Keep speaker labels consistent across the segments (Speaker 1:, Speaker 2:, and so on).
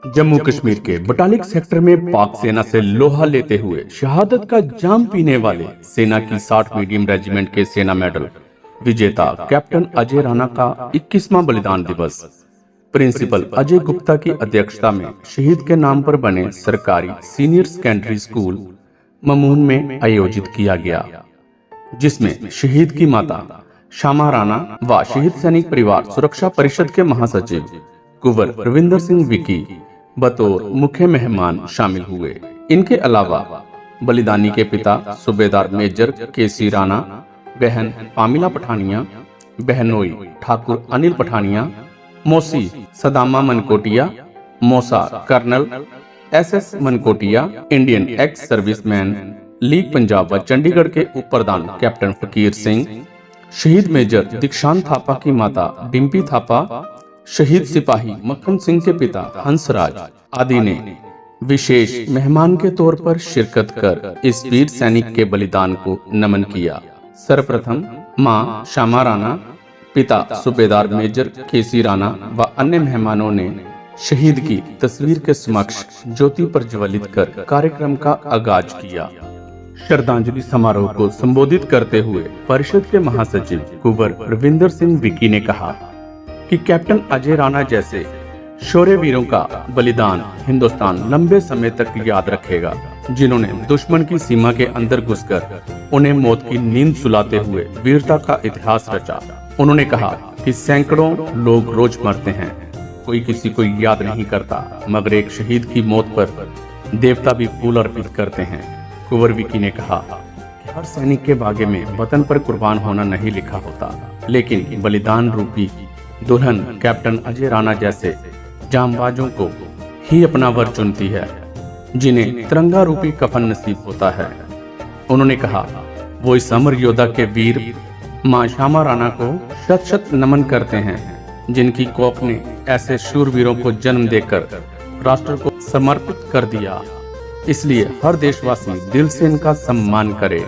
Speaker 1: जम्मू कश्मीर के बटालिक सेक्टर में पाक सेना से लोहा लेते हुए शहादत का जाम पीने वाले सेना की 60 मीडियम रेजिमेंट के सेना मेडल विजेता कैप्टन अजय राणा का 21वां बलिदान दिवस प्रिंसिपल अजय गुप्ता की अध्यक्षता में शहीद के नाम पर बने सरकारी सीनियर सेकेंडरी स्कूल ममून में आयोजित किया गया, जिसमें शहीद की माता शामा राणा व शहीद सैनिक परिवार सुरक्षा परिषद के महासचिव कुंवर रविंदर सिंह विकी बतौर मुख्य मेहमान शामिल हुए। इनके अलावा बलिदानी के पिता सूबेदार मेजर केसी राणा, बहन पामिला पठानिया, बहनोई ठाकुर अनिल पठानिया, मौसी सदामा मनकोटिया, मौसा colonel SS Mankotia, Indian ex serviceman league Punjab व चंडीगढ़ के उप प्रधान कैप्टन फकीर सिंह, शहीद मेजर दीक्षांत थापा की माता डिम्पी थापा, शहीद सिपाही मक्खन सिंह के पिता हंसराज आदि ने विशेष मेहमान के तौर पर शिरकत कर इस वीर सैनिक के बलिदान को नमन किया। सर्वप्रथम मां शामा राणा, पिता सूबेदार मेजर केसी राणा व अन्य मेहमानों ने शहीद की तस्वीर के समक्ष ज्योति प्रज्वलित कर कार्यक्रम का आगाज किया। श्रद्धांजलि समारोह को संबोधित करते हुए परिषद के महासचिव कुंवर रविंदर सिंह विकी ने कहा कि कैप्टन अजय राणा जैसे शौर्यवीरों का बलिदान हिंदुस्तान लंबे समय तक याद रखेगा, जिन्होंने दुश्मन की सीमा के अंदर घुसकर उन्हें मौत की नींद सुलाते हुए वीरता का इतिहास रचा। उन्होंने कहा कि सैकड़ों लोग रोज मरते हैं, कोई किसी को याद नहीं करता, मगर एक शहीद की मौत पर देवता भी फूल अर्पित करते हैं। कुंवर विकी ने कहा कि हर सैनिक के भाग्य में वतन पर कुर्बान होना नहीं लिखा होता, लेकिन बलिदान रूपी दुल्हन कैप्टन अजय राणा जैसे जांबाजों को ही अपना वर चुनती है, जिन्हें तिरंगा रूपी कफन नसीब होता है। उन्होंने कहा वो इस अमर योद्धा के वीर मां शामा राणा को शत शत नमन करते हैं, जिनकी कोप ने ऐसे शूरवीरों को जन्म देकर राष्ट्र को समर्पित कर दिया। इसलिए हर देशवासी दिल से इनका सम्मान करे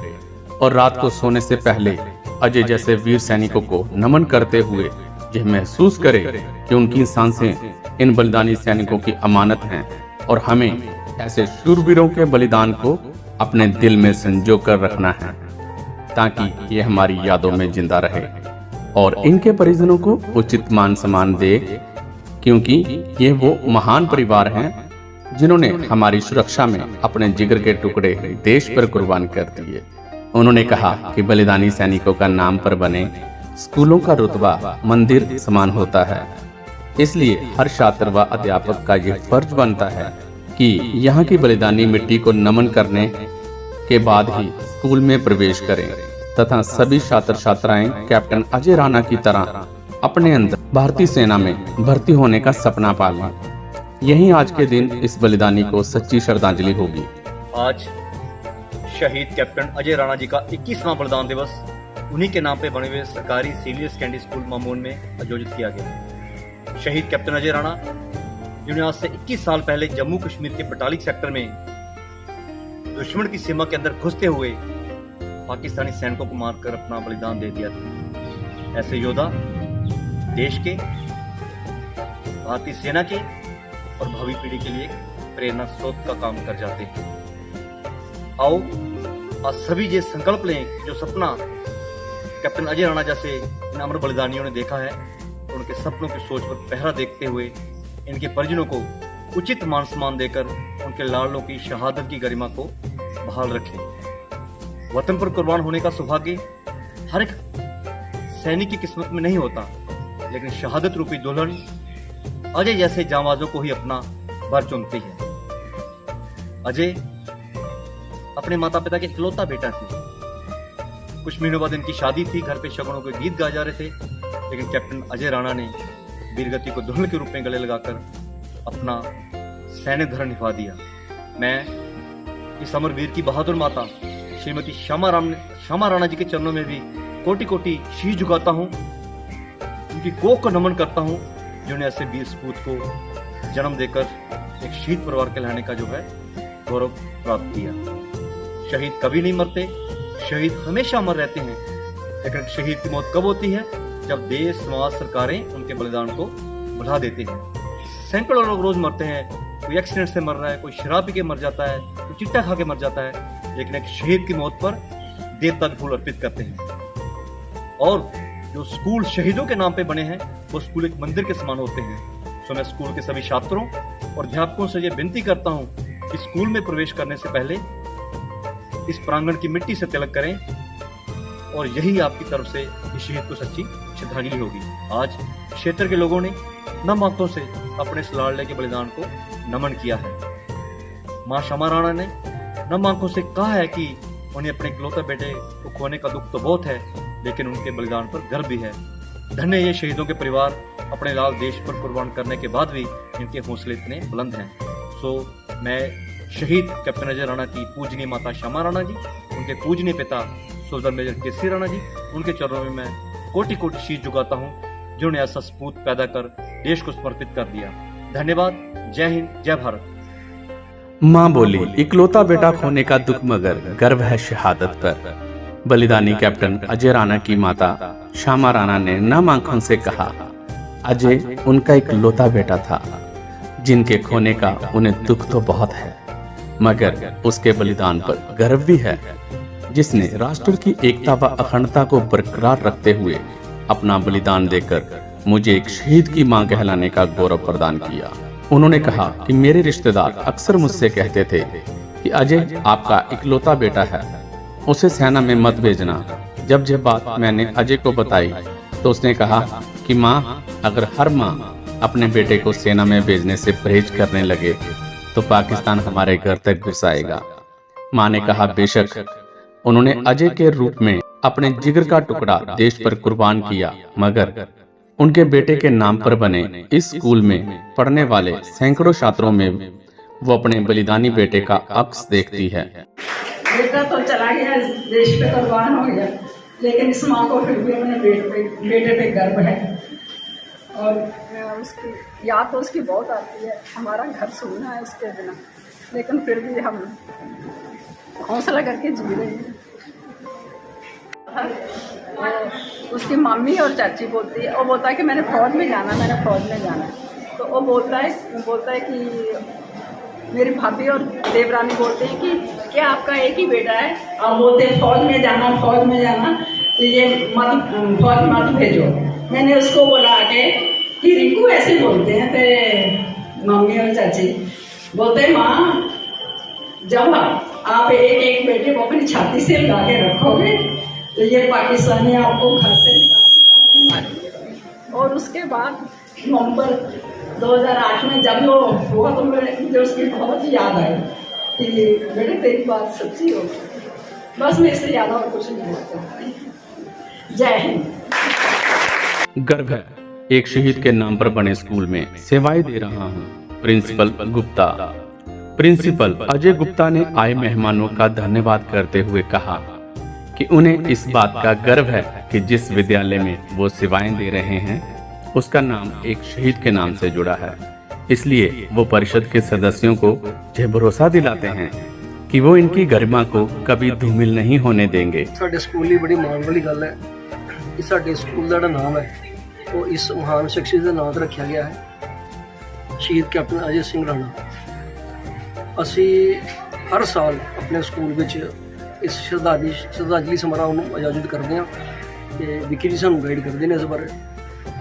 Speaker 1: और रात को सोने से पहले अजय जैसे वीर सैनिकों को नमन करते हुए यह महसूस करे कि उनकी सांसें इन बलिदानी सैनिकों की अमानत हैं और हमें ऐसे शूरवीरों के बलिदान को अपने दिल में संजो कर रखना है, ताकि ये हमारी यादों में जिंदा रहे और इनके परिजनों को उचित मान सम्मान दे, क्योंकि ये वो महान परिवार हैं जिन्होंने हमारी सुरक्षा में अपने जिगर के टुकड़े देश पर कुर्बान कर दिए। उन्होंने कहा कि बलिदानी सैनिकों का नाम पर बने स्कूलों का रुतबा मंदिर समान होता है, इसलिए हर छात्र व अध्यापक का ये फर्ज बनता है कि यहाँ की बलिदानी मिट्टी को नमन करने के बाद ही स्कूल में प्रवेश करें तथा सभी छात्र छात्राएं कैप्टन अजय राणा की तरह अपने अंदर भारतीय सेना में भर्ती होने का सपना पालें। यही आज के दिन इस बलिदानी को सच्ची श्रद्धांजलि होगी।
Speaker 2: आज शहीद कैप्टन अजय राणा जी का 21वां बलिदान दिवस उन्हीं के नाम पे बने हुए सरकारी सीनियर सेकेंडरी स्कूल ममून में आयोजित किया गया। शहीद कैप्टन अजय राणा जिन्होंने आज से 21 साल पहले जम्मू कश्मीर के बटालिक सेक्टर में दुश्मन की सीमा के अंदर घुसते हुए पाकिस्तानी सैनिकों को मारकर अपना बलिदान दे दिया था। ऐसे योद्धा देश के, भारतीय सेना के और भावी पीढ़ी के लिए प्रेरणा स्रोत का काम कर जाते हैं। आओ आज सभी ये संकल्प लें, जो सपना कैप्टन अजय राणा जैसे इन अमर बलिदानियों ने देखा है, उनके सपनों की सोच पर पहरा देखते हुए इनके परिजनों को उचित मान सम्मान देकर उनके लाडलों की शहादत की गरिमा को बहाल रखें। वतन पर कुर्बान होने का सौभाग्य हर एक सैनिक की किस्मत में नहीं होता, लेकिन शहादत रूपी दुल्हन अजय जैसे जांबाजों को ही अपना वर चुनती है। अजय अपने माता पिता के इकलौता बेटा थे। कुछ महीनों बाद इनकी शादी थी, घर पे शगुनों के गीत गाए जा रहे थे, लेकिन कैप्टन अजय राणा ने वीरगति को दुल्हन के रूप में गले लगाकर अपना सैन्य धर्म निभा दिया। मैं इस अमर वीर की बहादुर माता श्रीमती शामा राणा जी के चरणों में भी कोटि कोटि शीश झुकाता हूँ, उनकी कोख को नमन करता हूँ, जिन्होंने ऐसे वीर सपूत को जन्म देकर एक शहीद परिवार कहलाने का जो है गौरव प्राप्त किया। शहीद कभी नहीं मरते, शहीद हमेशा अमर रहते हैं। लेकिन शहीद की मौत कब होती है? जब देश, समाज, सरकारें उनके बलिदान को भुला देते हैं। सैकड़ों लोग रोज मरते हैं, कोई एक्सीडेंट से मर रहा है, कोई शराब पी के मर जाता है, कोई चिट्टा खा के मर जाता है, लेकिन एक शहीद की मौत पर देवता के फूल अर्पित करते हैं। और जो स्कूल शहीदों के नाम पे बने हैं वो स्कूल एक मंदिर के समान होते हैं। सो मैं स्कूल के सभी छात्रों और अध्यापकों से ये विनती करता हूँ कि स्कूल में प्रवेश करने से पहले इस प्रांगण की मिट्टी से तिलक करें और यही आपकी तरफ से इस शहीद को सच्ची श्रद्धांजलि होगी। आज क्षेत्र के लोगों ने नम आंखों से अपने इस लाडले के बलिदान को नमन किया है। मां श्यामा राणा ने नम आंखों से कहा है कि उन्हें अपने इकलौते बेटे को खोने का दुख तो बहुत है, लेकिन उनके बलिदान पर गर्व भी है। धन्य ये शहीदों के परिवार, अपने लाल देश पर कुर्बान करने के बाद भी इनके हौसले इतने बुलंद हैं। सो मैं शहीद कैप्टन अजय राणा की पूजनीय माता श्यामा राणा जी, उनके पूजनीय पिता सुबेदार मेजर केसरी राणा जी, उनके चरणों में मैं कोटि कोटि शीश झुकाता हूँ, जिन्होंने ऐसा सपूत पैदा कर देश को समर्पित कर दिया। धन्यवाद। जय हिंद, जय भारत।
Speaker 1: मां बोली, इकलौता बेटा खोने का दुख मगर गर्व है शहादत पर। बलिदानी कैप्टन अजय राणा की माता श्यामा राणा ने नम आंखों से कहा, अजय उनका इकलौता बेटा था जिनके खोने का उन्हें दुख तो बहुत है, मगर उसके बलिदान पर गर्व भी है, जिसने राष्ट्र की एकता व अखंडता को बरकरार रखते हुए अपना बलिदान देकर मुझे एक शहीद की मां कहलाने का गौरव प्रदान किया। उन्होंने कहा कि मेरे रिश्तेदार अक्सर मुझसे कहते थे कि अजय आपका इकलौता बेटा है, उसे सेना में मत भेजना। जब बात मैंने अजय को बताई तो उसने कहा कि मां, अगर हर मां अपने बेटे को सेना में भेजने से परहेज करने लगे तो पाकिस्तान हमारे घर तक घुस आएगा। मां ने कहा, बेशक उन्होंने अजय के रूप में अपने जिगर का टुकड़ा देश पर कुर्बान किया, मगर उनके बेटे के नाम पर बने इस स्कूल में पढ़ने वाले सैकड़ों छात्रों में वो अपने बलिदानी बेटे का अक्स देखती है।
Speaker 3: बेटा तो चला गया, देश पे कुर्बान हो गया, लेकिन इस माँ को फिर भी अपने बेटे पे गर्व है। और उसकी याद तो उसकी बहुत आती है, हमारा घर सूना है उसके बिना, लेकिन फिर भी हम हौसला करके जी रहे हैं। उसकी मम्मी और चाची बोलती है, वो बोलता है कि मैंने फौज में जाना, मैंने फौज में जाना। तो वो बोलता है कि मेरी भाभी और देवरानी बोलते हैं कि क्या आपका एक ही बेटा है, और बोलते हैं फौज में जाना, फौज में जाना, तो ये फौज मत भेजो। मैंने उसको बोला के कि रिंकू ऐसे बोलते हैं तेरे मम्मी और चाची, बोलते हैं माँ जब आप एक बेटे को अपनी छाती से लगा के रखोगे तो ये पाकिस्तानी आपको घर से निकाल। और उसके बाद नवंबर 2008 में जब वो हुआ तो मुझे उसकी बहुत याद आई कि बेटे तेरी बात सच्ची हो। बस मैं इससे ज्यादा और कुछ नहीं बोल सकती। जय हिंद।
Speaker 1: गर्व है एक शहीद के नाम पर बने स्कूल में सेवाएं दे रहा हूँ। प्रिंसिपल अजय गुप्ता ने आए मेहमानों का धन्यवाद करते हुए कहा कि उन्हें इस बात का गर्व है कि जिस विद्यालय में वो सेवाएं दे रहे हैं उसका नाम एक शहीद के नाम से जुड़ा है। इसलिए वो परिषद के सदस्यों को यह भरोसा दिलाते हैं कि वो इनकी गरिमा को कभी धूमिल नहीं होने देंगे।
Speaker 4: ਸਾਡੇ ਸਕੂਲ ਲਈ ਬੜੀ ਮਾਣ ਵਾਲੀ ਗੱਲ ਹੈ ਕਿ ਸਾਡੇ ਸਕੂਲ ਦਾ ਜਿਹੜਾ ਨਾਮ ਹੈ ਉਹ ਇਸ ਮਹਾਨ ਸ਼ਖਸੀਅਤ ਦੇ ਨਾਮ ਤੇ ਰੱਖਿਆ ਗਿਆ ਹੈ, ਸ਼ਹੀਦ ਕੈਪਟਨ ਅਜੇ ਸਿੰਘ ਰਾਣਾ। ਅਸੀਂ ਹਰ ਸਾਲ ਆਪਣੇ ਸਕੂਲ ਵਿੱਚ ਇਸ ਸ਼ਰਧਾਂਜਲੀ ਸਮਾਰੋਹ ਨੂੰ ਆਯੋਜਿਤ ਕਰਦੇ ਹਾਂ ਤੇ ਵਿੱਕੀ ਜੀ ਸਾਨੂੰ ਗਾਈਡ ਕਰਦੇ ਨੇ ਇਸ ਬਾਰੇ।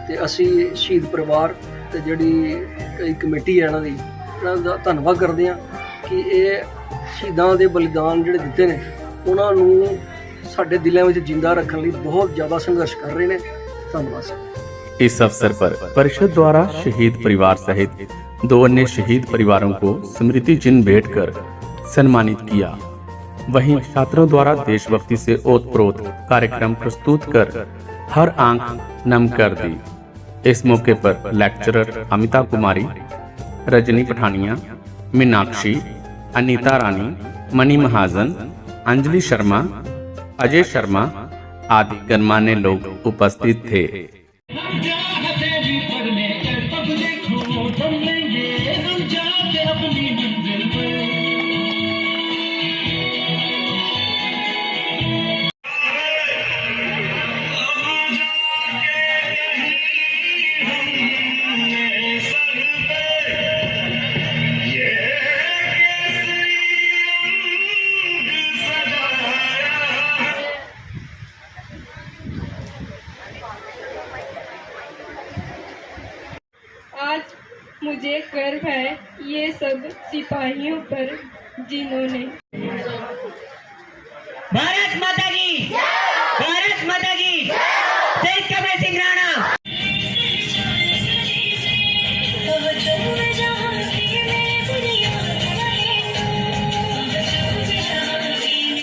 Speaker 4: ਤੇ ਅਸੀਂ ਸ਼ਹੀਦ ਪਰਿਵਾਰ ਤੇ ਜਿਹੜੀ ਕਈ ਕਮੇਟੀ ਹੈ ਇਹਨਾਂ ਦਾ ਧੰਨਵਾਦ ਕਰਦੇ ਹਾਂ ਕਿ ਇਹ ਸ਼ਹੀਦਾਂ ਦੇ ਬਲੀਦਾਨ ਜਿਹੜੇ ਦਿੱਤੇ ਨੇ ਉਹਨਾਂ ਨੂੰ ਸਾਡੇ ਦਿਲਾਂ ਵਿੱਚ ਜਿੰਦਾ ਰੱਖਣ ਲਈ ਬਹੁਤ ਜ਼ਿਆਦਾ ਸੰਘਰਸ਼ ਕਰ ਰਹੇ ਨੇ। ਧੰਨਵਾਦ।
Speaker 1: इस अवसर पर परिषद द्वारा शहीद परिवार सहित 2 अन्य शहीद परिवारों को स्मृति चिन्ह भेंट कर सम्मानित किया। वहीं छात्रों द्वारा देशभक्ति से ओतप्रोत कार्यक्रम प्रस्तुत कर हर आंख नम कर दी। इस मौके पर लेक्चरर अमिता कुमारी, रजनी पठानिया, मीनाक्षी, अनीता रानी, मणि महाजन, अंजलि शर्मा, अजय शर्मा आदि गणमान्य लोग उपस्थित थे।
Speaker 5: ये गर्व है ये सब सिपाहियों पर जिन्होंने।
Speaker 6: भारत माता की, भारत माता की, शहीद कमल सिंह राणा।